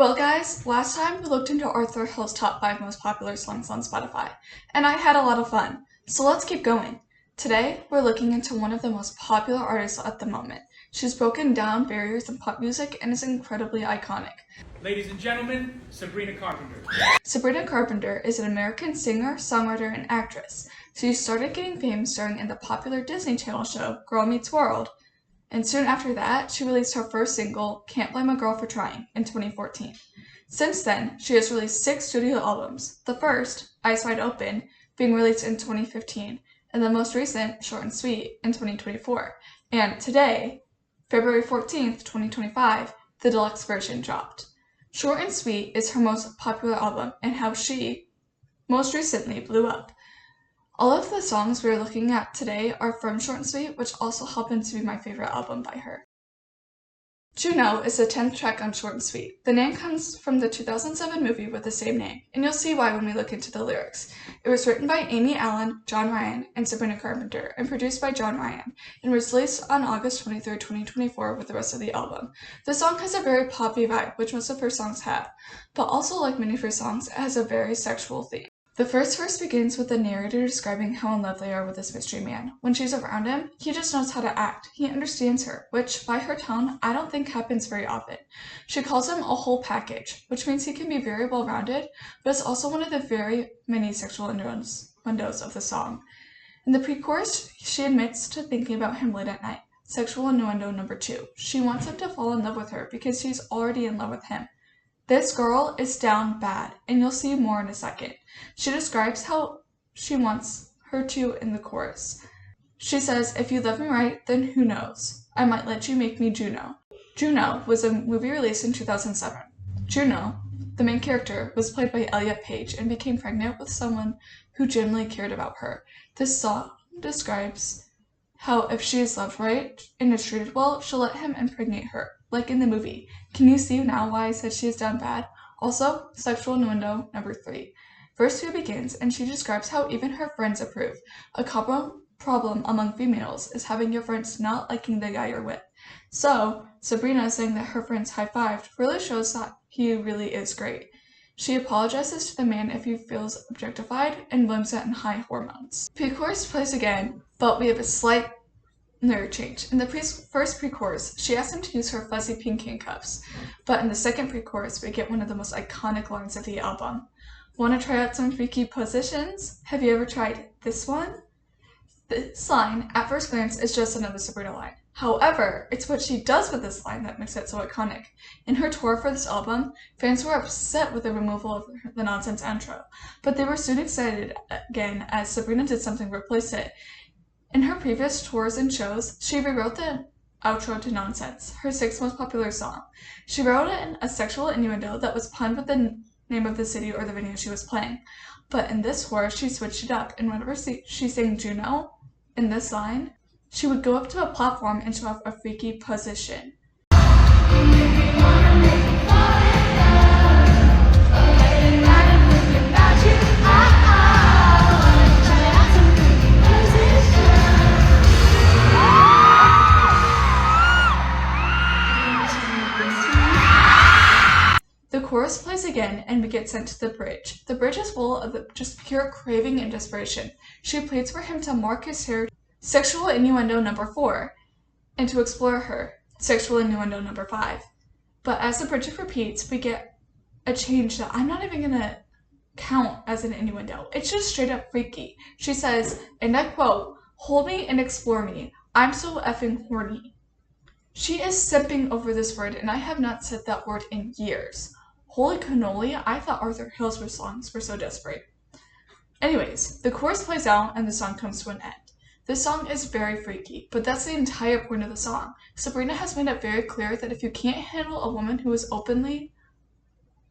Well guys, last time we looked into Arthur Hill's top 5 most popular songs on Spotify, and I had a lot of fun, so let's keep going. Today, we're looking into one of the most popular artists at the moment. She's broken down barriers in pop music and is incredibly iconic. Ladies and gentlemen, Sabrina Carpenter. Sabrina Carpenter is an American singer, songwriter, and actress. She started getting fame starring in the popular Disney Channel show Girl Meets World, and soon after that, she released her first single, Can't Blame a Girl for Trying, in 2014. Since then, she has released 6 studio albums, the first, Eyes Wide Open, being released in 2015, and the most recent, Short and Sweet, in 2024. And today, February 14th, 2025, the deluxe version dropped. Short and Sweet is her most popular album and how she most recently blew up. All of the songs we're looking at today are from Short and Sweet, which also happens to be my favorite album by her. Juno is the 10th track on Short and Sweet. The name comes from the 2007 movie with the same name, and you'll see why when we look into the lyrics. It was written by Amy Allen, John Ryan, and Sabrina Carpenter, and produced by John Ryan, and was released on August 23, 2024 with the rest of the album. The song has a very poppy vibe, which most of her songs have, but also like many of her songs, it has a very sexual theme. The first verse begins with the narrator describing how in love they are with this mystery man. When she's around him, he just knows how to act. He understands her, which, by her tone, I don't think happens very often. She calls him a whole package, which means he can be very well-rounded, but it's also one of the very many sexual innuendos of the song. In the pre-chorus, she admits to thinking about him late at night. Sexual innuendo number 2. She wants him to fall in love with her because she's already in love with him. This girl is down bad, and you'll see more in a second. She describes how she wants her to in the chorus. She says, if you love me right, then who knows? I might let you make me Juno. Juno was a movie released in 2007. Juno, the main character, was played by Elliot Page and became pregnant with someone who genuinely cared about her. This song describes how if she is loved right and is treated well, she'll let him impregnate her, like in the movie. Can you see now why I said she is down bad? Also, sexual innuendo number 3. Verse 2 begins, and she describes how even her friends approve. A common problem among females is having your friends not liking the guy you're with. So, Sabrina saying that her friends high-fived really shows that he really is great. She apologizes to the man if he feels objectified and blames it on high hormones. Pre-chorus plays again, but we have a slight lyric change. In the first pre-chorus, she asks him to use her fuzzy pink handcuffs, but in the second pre-chorus, we get one of the most iconic lines of the album. Want to try out some freaky positions? Have you ever tried this one? This line, at first glance, is just another Sabrina line. However, it's what she does with this line that makes it so iconic. In her tour for this album, fans were upset with the removal of the nonsense intro, but they were soon excited again as Sabrina did something to replace it. In her previous tours and shows, she rewrote the outro to Nonsense, her 6th most popular song. She wrote in a sexual innuendo that was punned with the name of the city or the venue she was playing. But in this tour, she switched it up, and whenever she sang Juno in this line, she would go up to a platform and show off a freaky position. The chorus plays again, and we get sent to the bridge. The bridge is full of just pure craving and desperation. She pleads for him to mark his hair, sexual innuendo number 4, and to explore her, sexual innuendo number 5. But as the bridge repeats, we get a change that I'm not even going to count as an innuendo. It's just straight up freaky. She says, and I quote, hold me and explore me. I'm so effing horny. She is simping over this word, and I have not said that word in years. Holy cannoli, I thought Arthur Hill's songs were so desperate. Anyways, the chorus plays out and the song comes to an end. This song is very freaky, but that's the entire point of the song. Sabrina has made it very clear that if you can't handle a woman who is open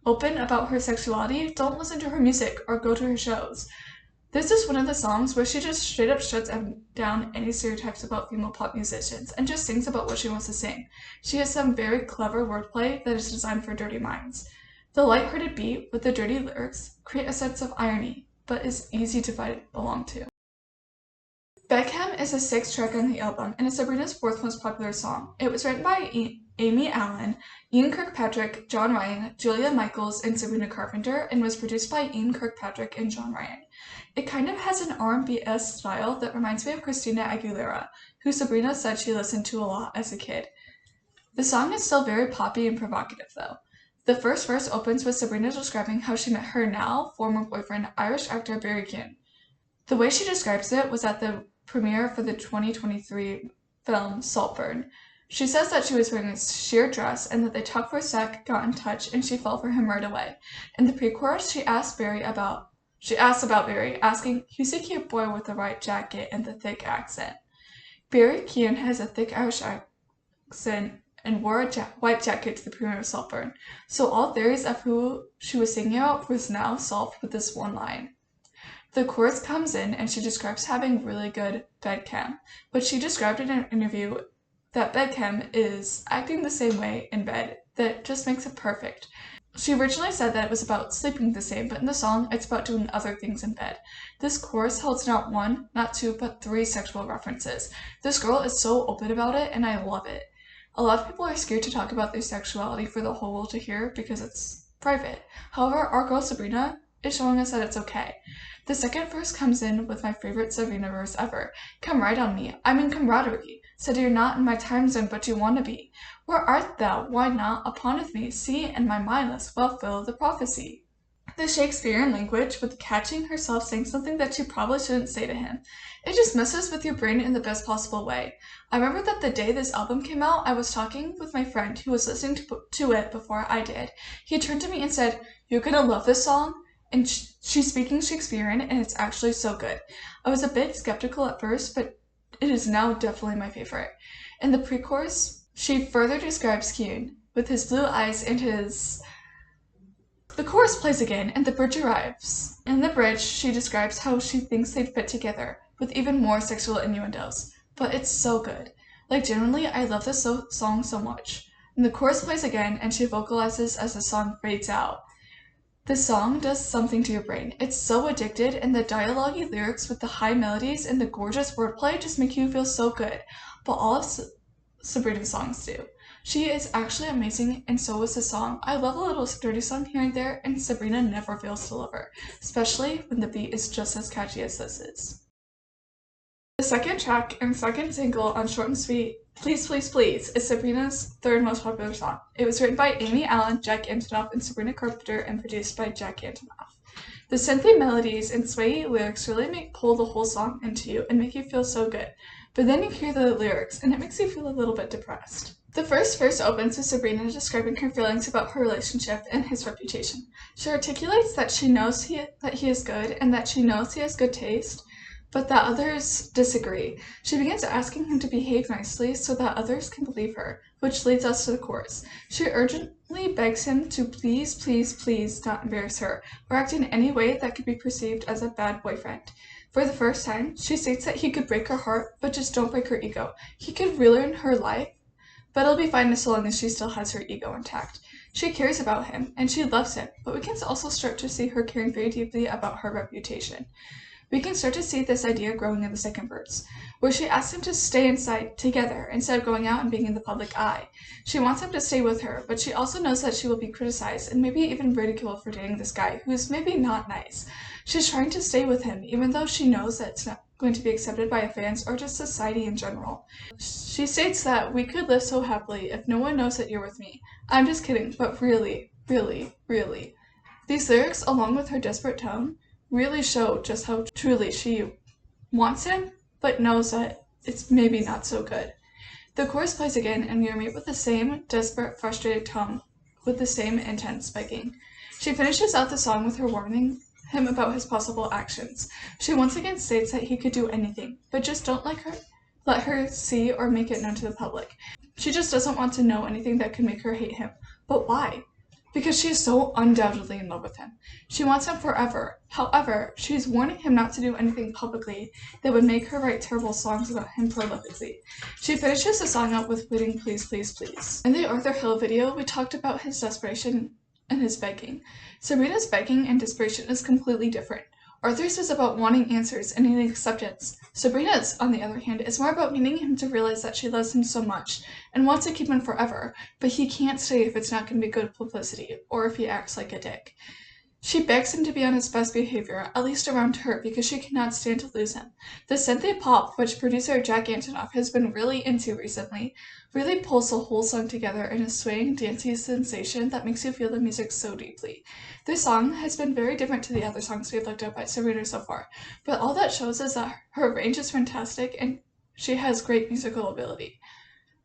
about her sexuality, don't listen to her music or go to her shows. This is one of the songs where she just straight up shuts down any stereotypes about female pop musicians and just sings about what she wants to sing. She has some very clever wordplay that is designed for dirty minds. The lighthearted beat with the dirty lyrics create a sense of irony, but is easy to find along to. Beckham is the 6th track on the album and is Sabrina's 4th most popular song. It was written by Amy Allen, Ian Kirkpatrick, John Ryan, Julia Michaels, and Sabrina Carpenter, and was produced by Ian Kirkpatrick and John Ryan. It kind of has an R&B-esque style that reminds me of Christina Aguilera, who Sabrina said she listened to a lot as a kid. The song is still very poppy and provocative though. The first verse opens with Sabrina describing how she met her now former boyfriend, Irish actor Barry Keoghan. The way she describes it was at the premiere for the 2023 film Saltburn. She says that she was wearing a sheer dress and that they talked for a sec, got in touch, and she fell for him right away. In the pre-chorus, she asks about Barry, asking, "Who's a cute boy with the white jacket and the thick accent?" Barry Keoghan has a thick Irish accent and wore a white jacket to the premiere of Saltburn, so all theories of who she was singing about was now solved with this one line. The chorus comes in and she describes having really good bed chem, but she described in an interview that bed chem is acting the same way in bed that just makes it perfect. She originally said that it was about sleeping the same, but in the song it's about doing other things in bed. This chorus holds not one, not two, but 3 sexual references. This girl is so open about it and I love it. A lot of people are scared to talk about their sexuality for the whole world to hear because it's private. However, our girl Sabrina is showing us that it's okay. The second verse comes in with my favorite Sabrina verse ever. "Come right on me, I'm in camaraderie. Said you're not in my time zone, but you want to be. Where art thou? Why not upon with me? See, in my mindless well fill the prophecy." The Shakespearean language with catching herself saying something that she probably shouldn't say to him. It just messes with your brain in the best possible way. I remember that the day this album came out, I was talking with my friend who was listening to it before I did. He turned to me and said, "You're gonna love this song." And she's speaking Shakespearean, and it's actually so good. I was a bit skeptical at first, but it is now definitely my favorite. In the pre-chorus, she further describes Keoghan with his blue eyes and his... The chorus plays again, and the bridge arrives. In the bridge, she describes how she thinks they'd fit together, with even more sexual innuendos. But it's so good. Like, generally, I love this song so much. And the chorus plays again, and she vocalizes as the song fades out. The song does something to your brain. It's so addicted, and the dialogue-y lyrics with the high melodies and the gorgeous wordplay just make you feel so good. But all of Sabrina's songs do. She is actually amazing, and so is the song. I love a little dirty song here and there, and Sabrina never fails to deliver, especially when the beat is just as catchy as this is. The second track and second single on Short and Sweet, Please Please Please, is Sabrina's third most popular song. It was written by Amy Allen, Jack Antonoff, and Sabrina Carpenter, and produced by Jack Antonoff. The synthy melodies and swayy lyrics really pull the whole song into you and make you feel so good. But then you hear the lyrics, and it makes you feel a little bit depressed. The first verse opens with Sabrina describing her feelings about her relationship and his reputation. She articulates that she knows that he is good and that she knows he has good taste, but that others disagree. She begins asking him to behave nicely so that others can believe her, which leads us to the chorus. She urgently begs him to please, please, please not embarrass her or act in any way that could be perceived as a bad boyfriend. For the first time, she states that he could break her heart, but just don't break her ego. He could ruin her life, but it'll be fine so long as she still has her ego intact. She cares about him, and she loves him, but we can also start to see her caring very deeply about her reputation. We can start to see this idea growing in the second verse, where she asks him to stay inside together instead of going out and being in the public eye. She wants him to stay with her, but she also knows that she will be criticized and maybe even ridiculed for dating this guy who is maybe not nice. She's trying to stay with him, even though she knows that it's not going to be accepted by fans or just society in general. She states that we could live so happily if no one knows that you're with me. I'm just kidding, but really, really, really. These lyrics, along with her desperate tone, really show just how truly she wants him, but knows that it's maybe not so good. The chorus plays again, and we are met with the same desperate, frustrated tone, with the same intense begging. She finishes out the song with her warning him about his possible actions. She once again states that he could do anything, but just don't let her see or make it known to the public. She just doesn't want to know anything that could make her hate him. But why? Because she is so undoubtedly in love with him. She wants him forever. However, she is warning him not to do anything publicly that would make her write terrible songs about him prolifically. She finishes the song out with pleading, please, please, please. In the Arthur Hill video, we talked about his desperation and his begging. Sabrina's begging and desperation is completely different. Arthur's is about wanting answers and needing acceptance. Sabrina's, on the other hand, is more about needing him to realize that she loves him so much and wants to keep him forever, but he can't stay if it's not going to be good publicity or if he acts like a dick. She begs him to be on his best behavior, at least around her, because she cannot stand to lose him. The synthie pop, which producer Jack Antonoff has been really into recently, really pulls the whole song together in a swaying, dancey sensation that makes you feel the music so deeply. This song has been very different to the other songs we've looked at by Sabrina so far, but all that shows is that her range is fantastic and she has great musical ability.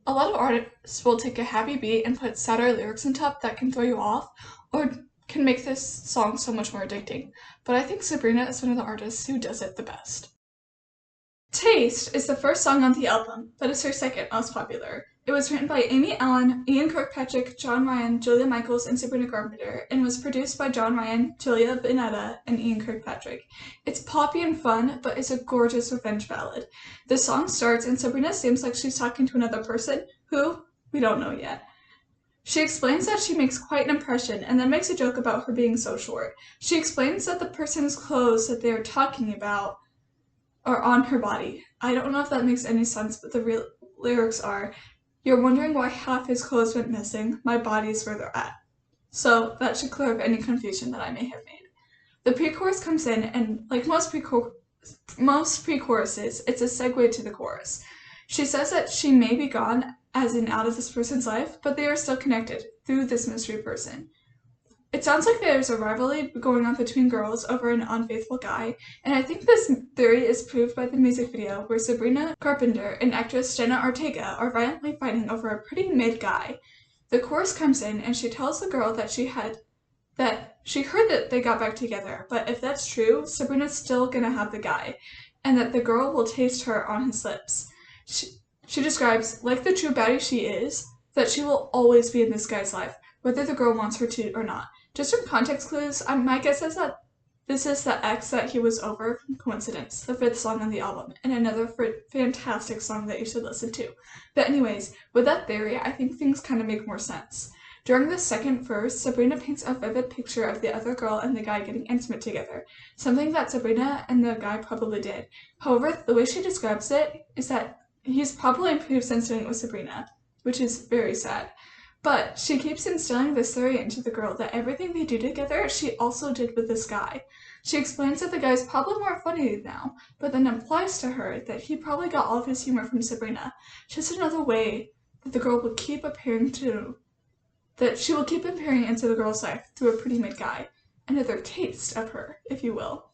A lot of artists will take a happy beat and put sadder lyrics on top that can throw you off, or can make this song so much more addicting, but I think Sabrina is one of the artists who does it the best. Taste is the first song on the album, but it's her second most popular. It was written by Amy Allen, Ian Kirkpatrick, John Ryan, Julia Michaels, and Sabrina Carpenter, and was produced by John Ryan, Julia Benetta, and Ian Kirkpatrick. It's poppy and fun, but it's a gorgeous revenge ballad. The song starts and Sabrina seems like she's talking to another person, who we don't know yet. She explains that she makes quite an impression and then makes a joke about her being so short. She explains that the person's clothes that they are talking about are on her body. I don't know if that makes any sense, but the real lyrics are, "You're wondering why half his clothes went missing. My body's where they're at." So that should clear up any confusion that I may have made. The pre-chorus comes in, and like most pre-choruses, it's a segue to the chorus. She says that she may be gone, as in out of this person's life, but they are still connected through this mystery person. It sounds like there's a rivalry going on between girls over an unfaithful guy, and I think this theory is proved by the music video where Sabrina Carpenter and actress Jenna Ortega are violently fighting over a pretty mid guy. The chorus comes in and she tells the girl that she heard that they got back together, but if that's true, Sabrina's still gonna have the guy, and that the girl will taste her on his lips. She describes, like the true baddie she is, that she will always be in this guy's life, whether the girl wants her to or not. Just from context clues, my guess is that this is the ex that he was over from Coincidence, the 5th song on the album, and another fantastic song that you should listen to. But anyways, with that theory, I think things kind of make more sense. During the second verse, Sabrina paints a vivid picture of the other girl and the guy getting intimate together, something that Sabrina and the guy probably did. However, the way she describes it is that he's probably improved since doing it with Sabrina, which is very sad. But she keeps instilling this theory into the girl that everything they do together, she also did with this guy. She explains that the guy's probably more funny now, but then implies to her that he probably got all of his humor from Sabrina. Just another way that the girl will keep appearing into the girl's life through a pretty mid guy. Another taste of her, if you will.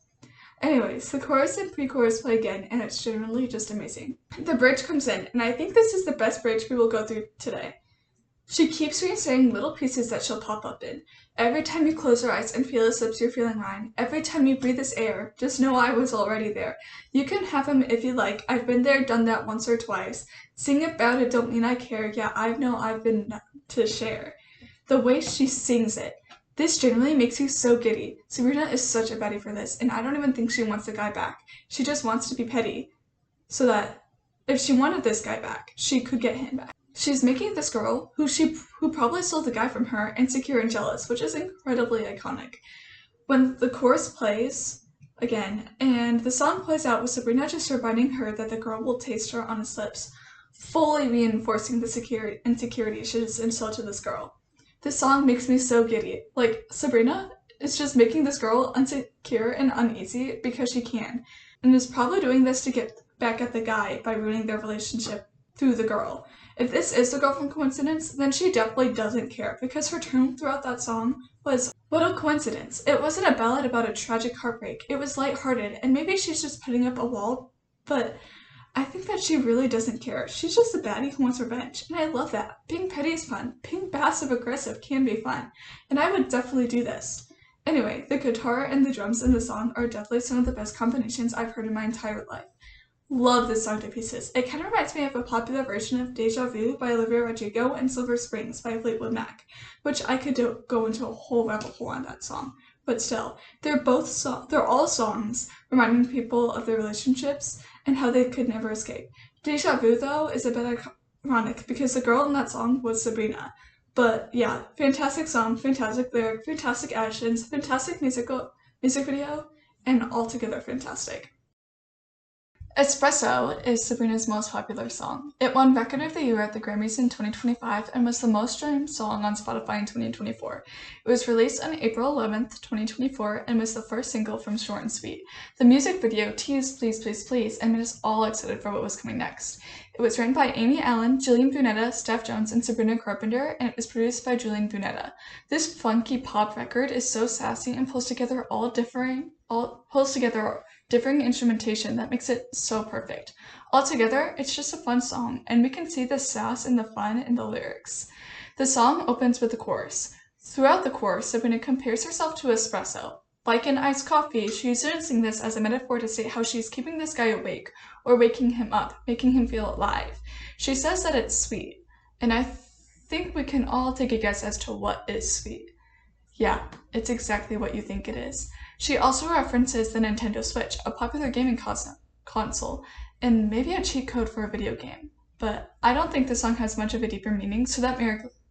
Anyways, the chorus and pre-chorus play again, and it's generally just amazing. The bridge comes in, and I think this is the best bridge we will go through today. She keeps re-saying little pieces that she'll pop up in. Every time you close your eyes and feel his lips, you're feeling mine. Every time you breathe this air, just know I was already there. You can have him if you like. I've been there, done that once or twice. Sing about it, don't mean I care. Yeah, I know I've been to share. The way she sings it. This generally makes you so giddy. Sabrina is such a baddie for this, and I don't even think she wants the guy back. She just wants to be petty, so that if she wanted this guy back, she could get him back. She's making this girl, who probably stole the guy from her, insecure and jealous, which is incredibly iconic. When the chorus plays again, and the song plays out with Sabrina just reminding her that the girl will taste her on his lips, fully reinforcing the insecurity she just instilled to this girl. This song makes me so giddy. Like, Sabrina is just making this girl insecure and uneasy because she can, and is probably doing this to get back at the guy by ruining their relationship through the girl. If this is the girl from Coincidence, then she definitely doesn't care, because her tone throughout that song was, what a coincidence. It wasn't a ballad about a tragic heartbreak. It was lighthearted, and maybe she's just putting up a wall, but I think that she really doesn't care. She's just a baddie who wants revenge, and I love that. Being petty is fun. Being passive-aggressive can be fun, and I would definitely do this. Anyway, the guitar and the drums in the song are definitely some of the best combinations I've heard in my entire life. Love this song to pieces. It kind of reminds me of a popular version of Deja Vu by Olivia Rodrigo and Silver Springs by Fleetwood Mac, which I could go into a whole rabbit hole on that song. But still, they're all songs reminding people of their relationships and how they could never escape. Deja Vu, though, is a bit ironic because the girl in that song was Sabrina. But yeah, fantastic song, fantastic lyric, fantastic actions, fantastic music video, and altogether fantastic. Espresso is Sabrina's most popular song. It won Record of the Year at the Grammys in 2025 and was the most streamed song on Spotify in 2024. It was released on April 11th, 2024 and was the first single from Short and Sweet. The music video teased Please Please Please and made us all excited for what was coming next. It was written by Amy Allen, Jillian Bunetta, Steph Jones, and Sabrina Carpenter, and it was produced by Julian Bunetta. This funky pop record is so sassy and pulls together differing instrumentation that makes it so perfect. Altogether, it's just a fun song, and we can see the sass and the fun in the lyrics. The song opens with the chorus. Throughout the chorus, Sabrina compares herself to espresso. Like in iced coffee, she's using this as a metaphor to state how she's keeping this guy awake, or waking him up, making him feel alive. She says that it's sweet, and I think we can all take a guess as to what is sweet. Yeah, it's exactly what you think it is. She also references the Nintendo Switch, a popular gaming console, and maybe a cheat code for a video game. But I don't think the song has much of a deeper meaning, so that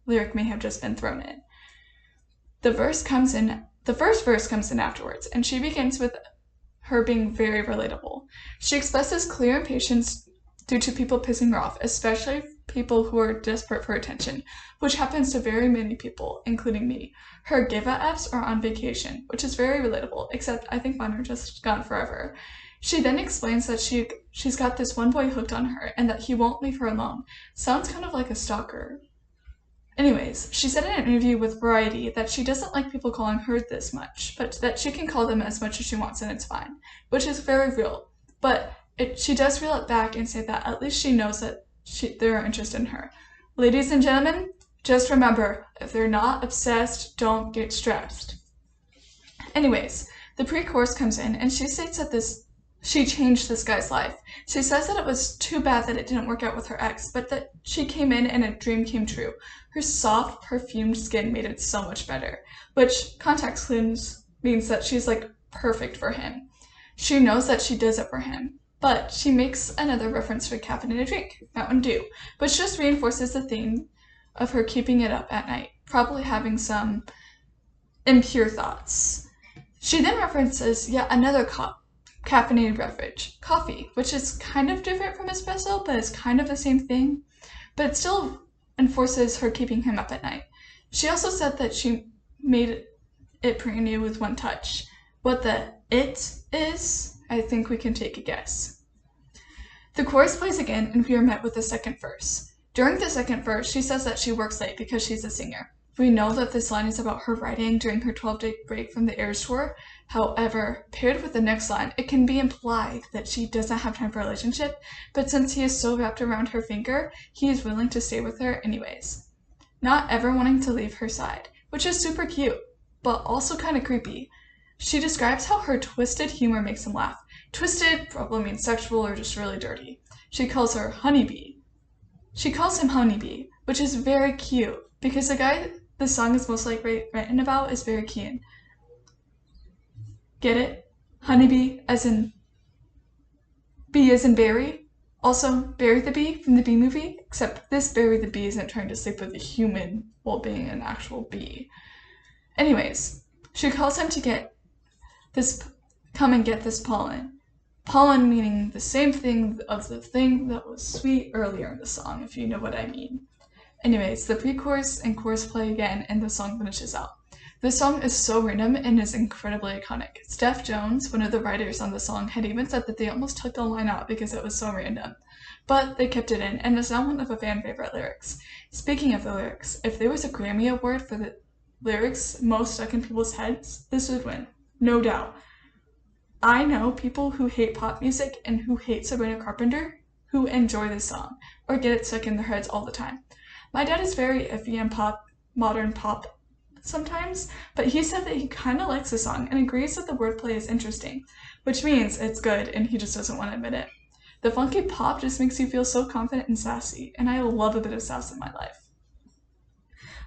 lyric may have just been thrown in. The first verse comes in afterwards, and she begins with her being very relatable. She expresses clear impatience due to people pissing her off, especially people who are desperate for attention, which happens to very many people, including me. Her give-a-fs are on vacation, which is very relatable, except I think mine are just gone forever. She then explains that she's got this one boy hooked on her and that he won't leave her alone. Sounds kind of like a stalker. Anyways, she said in an interview with Variety that she doesn't like people calling her this much, but that she can call them as much as she wants and it's fine, which is very real. But she does reel it back and say that at least she knows that they're interested in her. Ladies and gentlemen, just remember, if they're not obsessed, don't get stressed. Anyways, the pre-chorus comes in and she states that she changed this guy's life. She says that it was too bad that it didn't work out with her ex, but that she came in and a dream came true. Her soft, perfumed skin made it so much better, which context clues means that she's like perfect for him. She knows that she does it for him, but she makes another reference to a caffeinated drink, Mountain Dew, which just reinforces the theme of her keeping it up at night, probably having some impure thoughts. She then references yet another caffeinated beverage, coffee, which is kind of different from espresso, but it's kind of the same thing, but it still enforces her keeping him up at night. She also said that she made it brand new with one touch. What the it is, I think we can take a guess. The chorus plays again and we are met with the second verse. During the second verse, she says that she works late because she's a singer. We know that this line is about her writing during her 12-day break from the Eras tour. However, paired with the next line, it can be implied that she doesn't have time for a relationship, but since he is so wrapped around her finger, he is willing to stay with her anyways. Not ever wanting to leave her side, which is super cute, but also kind of creepy. She describes how her twisted humor makes him laugh. Twisted probably means sexual or just really dirty. She calls him Honeybee, which is very cute, because the guy the song is most likely written about is Barry Keoghan. Get it? Honeybee as in bee as in Barry. Also, Barry the Bee from the Bee Movie, except this Barry the Bee isn't trying to sleep with a human while being an actual bee. Anyways, she calls him to come and get this pollen. Pollen meaning the same thing of the thing that was sweet earlier in the song, if you know what I mean. Anyways, the pre-chorus and chorus play again and the song finishes out. The song is so random and is incredibly iconic. Steph Jones, one of the writers on the song, had even said that they almost took the line out because it was so random. But they kept it in, and it's now one of a fan favorite lyrics. Speaking of the lyrics, if there was a Grammy Award for the lyrics most stuck in people's heads, this would win. No doubt. I know people who hate pop music and who hate Sabrina Carpenter who enjoy this song, or get it stuck in their heads all the time. My dad is very iffy on modern pop sometimes, but he said that he kind of likes the song and agrees that the wordplay is interesting, which means it's good and he just doesn't want to admit it. The funky pop just makes you feel so confident and sassy, and I love a bit of sass in my life.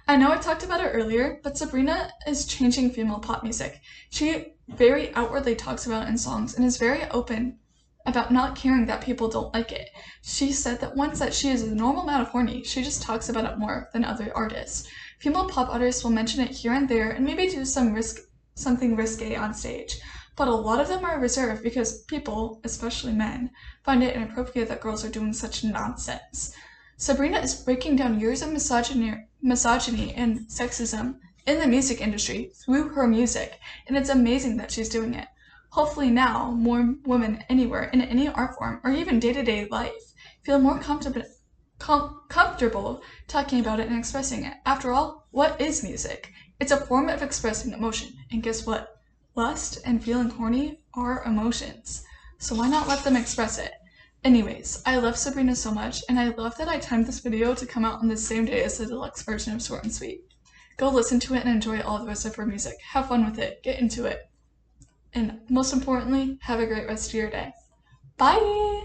I know I talked about it earlier, but Sabrina is changing female pop music. She very outwardly talks about it in songs and is very open about not caring that people don't like it. She said that once that she is a normal amount of horny, she just talks about it more than other artists. Female pop artists will mention it here and there and maybe do something risque on stage, but a lot of them are reserved because people, especially men, find it inappropriate that girls are doing such nonsense. Sabrina is breaking down years of misogyny and sexism in the music industry through her music, and it's amazing that she's doing it. Hopefully now, more women anywhere, in any art form, or even day-to-day life, feel more comfortable talking about it and expressing it. After all, what is music? It's a form of expressing emotion, and guess what? Lust and feeling horny are emotions, so why not let them express it? Anyways, I love Sabrina so much, and I love that I timed this video to come out on the same day as the deluxe version of Short and Sweet. Go listen to it and enjoy all the rest of her music. Have fun with it, get into it, and most importantly, have a great rest of your day. Bye!